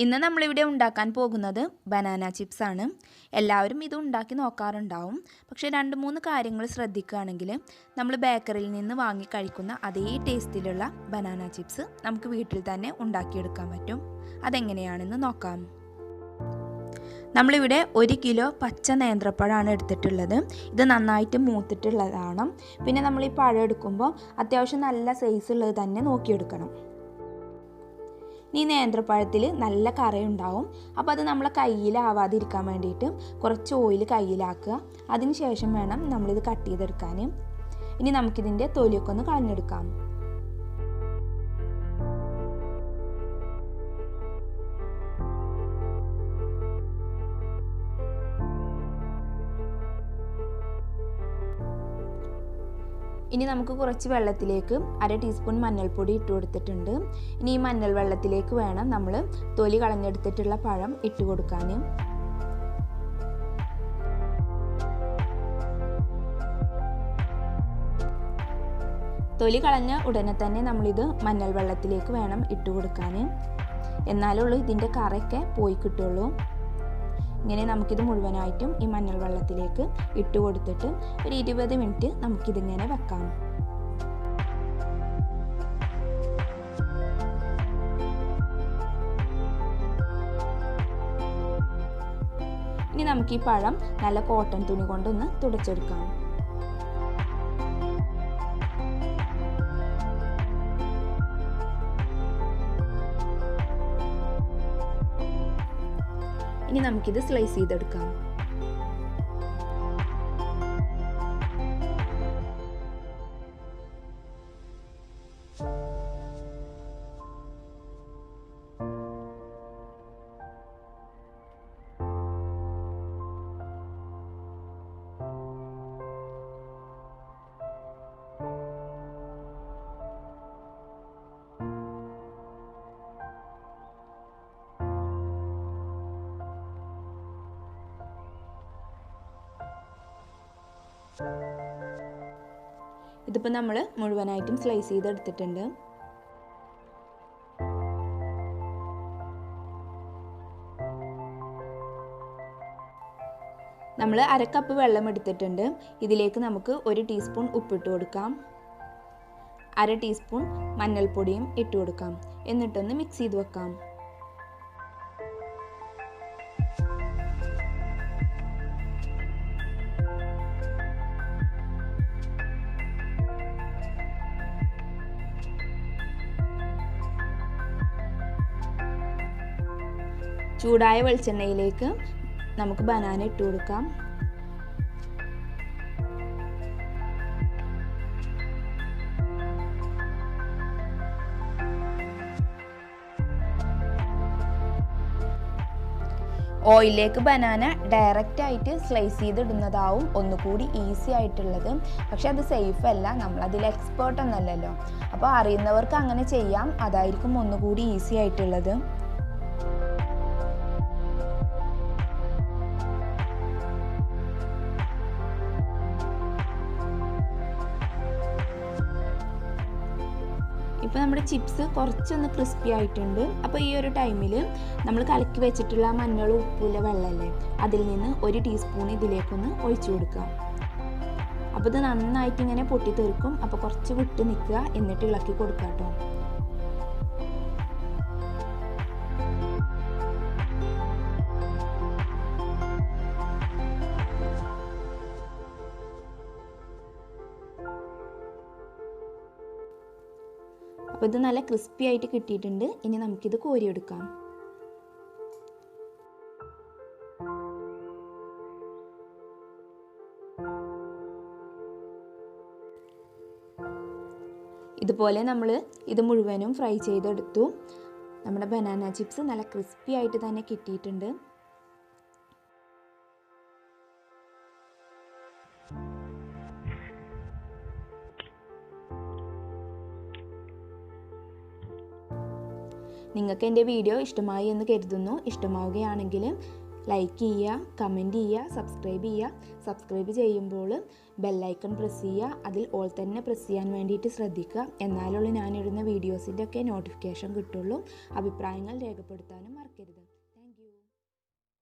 ഇന്ന് നമ്മളിവിടെ ഉണ്ടാക്കാൻ പോകുന്നത് ബനാന ചിപ്സ് ആണ്. എല്ലാവരും ഇത് ഉണ്ടാക്കി നോക്കാറുണ്ടാവും. പക്ഷേ 2-3 കാര്യങ്ങൾ ശ്രദ്ധിക്കുകയാണെങ്കിൽ നമ്മൾ ബേക്കറിയിൽ നിന്ന് വാങ്ങി കഴിക്കുന്ന അതേ ടേസ്റ്റിലുള്ള ബനാന ചിപ്സ് നമുക്ക് വീട്ടിൽ തന്നെ ഉണ്ടാക്കിയെടുക്കാൻ പറ്റും. അതെങ്ങനെയാണെന്ന് നോക്കാം. നമ്മളിവിടെ 1 കിലോ പച്ച നേന്ത്രപ്പഴമാണ് എടുത്തിട്ടുള്ളത്. ഇത് നന്നായിട്ട് മൂത്തിട്ടുള്ളതാണ്. പിന്നെ നമ്മൾ ഈ പഴം എടുക്കുമ്പോൾ അത്യാവശ്യം നല്ല സൈസ് ഉള്ളത് തന്നെ നോക്കിയെടുക്കണം. ഈ നേന്ത്രപ്പഴത്തിൽ നല്ല കറയുണ്ടാവും. അപ്പോൾ അത് നമ്മളെ കയ്യിലാവാതിരിക്കാൻ വേണ്ടിയിട്ട് കുറച്ച് ഓയിൽ കയ്യിലാക്കുക. അതിന് ശേഷം വേണം നമ്മളിത് കട്ട് ചെയ്തെടുക്കാൻ. ഇനി നമുക്കിതിൻ്റെ തൊലിയൊക്കെ ഒന്ന് കളഞ്ഞെടുക്കാം. ഇനി നമുക്ക് കുറച്ച് വെള്ളത്തിലേക്ക് 1/2 ടീസ്പൂൺ മഞ്ഞൾപ്പൊടി ഇട്ട് കൊടുത്തിട്ടുണ്ട്. ഇനി ഈ മഞ്ഞൾ വെള്ളത്തിലേക്ക് വേണം നമ്മൾ തൊലി കളഞ്ഞെടുത്തിട്ടുള്ള പഴം ഇട്ട് കൊടുക്കാൻ. തൊലി കളഞ്ഞ ഉടനെ തന്നെ നമ്മളിത് മഞ്ഞൾ വെള്ളത്തിലേക്ക് വേണം ഇട്ട് കൊടുക്കാൻ. എന്നാലുള്ളൂ ഇതിൻ്റെ കറയൊക്കെ പോയി കിട്ടുള്ളൂ. ഇങ്ങനെ നമുക്കിത് മുഴുവനായിട്ടും ഈ മഞ്ഞൾ വെള്ളത്തിലേക്ക് ഇട്ട് കൊടുത്തിട്ട് ഒരു 20 മിനിറ്റ് നമുക്കിതിങ്ങനെ വെക്കാം. ഇനി നമുക്ക് ഈ പഴം നല്ല കോട്ടൺ തുണി കൊണ്ടൊന്ന് തുടച്ചെടുക്കാം. ഇനി നമുക്കിത് സ്ലൈസ് ചെയ്തെടുക്കാം. ഇതിപ്പോൾ നമ്മൾ മുഴുവനായിട്ടും സ്ലൈസ് ചെയ്തെടുത്തിട്ടുണ്ട്. നമ്മൾ 1/2 കപ്പ് വെള്ളം എടുത്തിട്ടുണ്ട്. ഇതിലേക്ക് നമുക്ക് 1 ടീസ്പൂൺ ഉപ്പിട്ട് കൊടുക്കാം. 1/2 ടീസ്പൂൺ മഞ്ഞൾപ്പൊടിയും ഇട്ട് കൊടുക്കാം. എന്നിട്ടൊന്ന് മിക്സ് ചെയ്ത് വെക്കാം. ചൂടായ വെളിച്ചെണ്ണയിലേക്ക് നമുക്ക് ബനാന ഇട്ട് കൊടുക്കാം. ഓയിലിലേക്ക് ബനാന ഡയറക്റ്റ് ആയിട്ട് സ്ലൈസ് ചെയ്തിടുന്നതാവും ഒന്നുകൂടി ഈസി ആയിട്ടുള്ളത്. പക്ഷെ അത് സേഫ് അല്ല. നമ്മളതിൽ എക്സ്പേർട്ട് ഒന്നല്ലല്ലോ. അപ്പോൾ അറിയുന്നവർക്ക് അങ്ങനെ ചെയ്യാം. അതായിരിക്കും ഒന്നുകൂടി ഈസി ആയിട്ടുള്ളത്. ഇപ്പോൾ നമ്മുടെ ചിപ്സ് കുറച്ചൊന്ന് ക്രിസ്പി ആയിട്ടുണ്ട്. അപ്പോൾ ഈ ഒരു ടൈമിൽ നമ്മൾ കലക്കി വെച്ചിട്ടുള്ള മഞ്ഞളും ഉപ്പുള്ള വെള്ളമല്ലേ, അതിൽ നിന്ന് 1 ടീസ്പൂൺ ഇതിലേക്കൊന്ന് ഒഴിച്ചു കൊടുക്കുക. അപ്പോൾ ഇത് നന്നായിട്ട് ഇങ്ങനെ പൊട്ടിത്തെറിക്കും. അപ്പോൾ കുറച്ച് വിട്ട് നിൽക്കുക, എന്നിട്ട് ഇളക്കി കൊടുക്കുക കേട്ടോ. അപ്പോൾ ഇത് നല്ല ക്രിസ്പി ആയിട്ട് കിട്ടിയിട്ടുണ്ട്. ഇനി നമുക്കിത് കോരിയെടുക്കാം. ഇതുപോലെ നമ്മൾ ഇത് മുഴുവനും ഫ്രൈ ചെയ്തെടുത്തു. നമ്മുടെ ബനാന ചിപ്സ് നല്ല ക്രിസ്പി ആയിട്ട് തന്നെ കിട്ടിയിട്ടുണ്ട്. നിങ്ങൾക്ക് എൻ്റെ വീഡിയോ ഇഷ്ടമായി എന്ന് കരുതുന്നു. ഇഷ്ടമാവുകയാണെങ്കിൽ ലൈക്ക് ചെയ്യുക, കമൻറ്റ് ചെയ്യുക, സബ്സ്ക്രൈബ് ചെയ്യുക. സബ്സ്ക്രൈബ് ചെയ്യുമ്പോൾ ബെല്ലൈക്കൺ പ്രസ് ചെയ്യുക. അതിൽ ഓൾ തന്നെ പ്രസ് ചെയ്യാൻ വേണ്ടിയിട്ട് ശ്രദ്ധിക്കുക. എന്നാലുള്ള ഞാനിടുന്ന വീഡിയോസിൻ്റെ ഒക്കെ നോട്ടിഫിക്കേഷൻ കിട്ടുള്ളൂ. അഭിപ്രായങ്ങൾ രേഖപ്പെടുത്താനും മറക്കരുത്.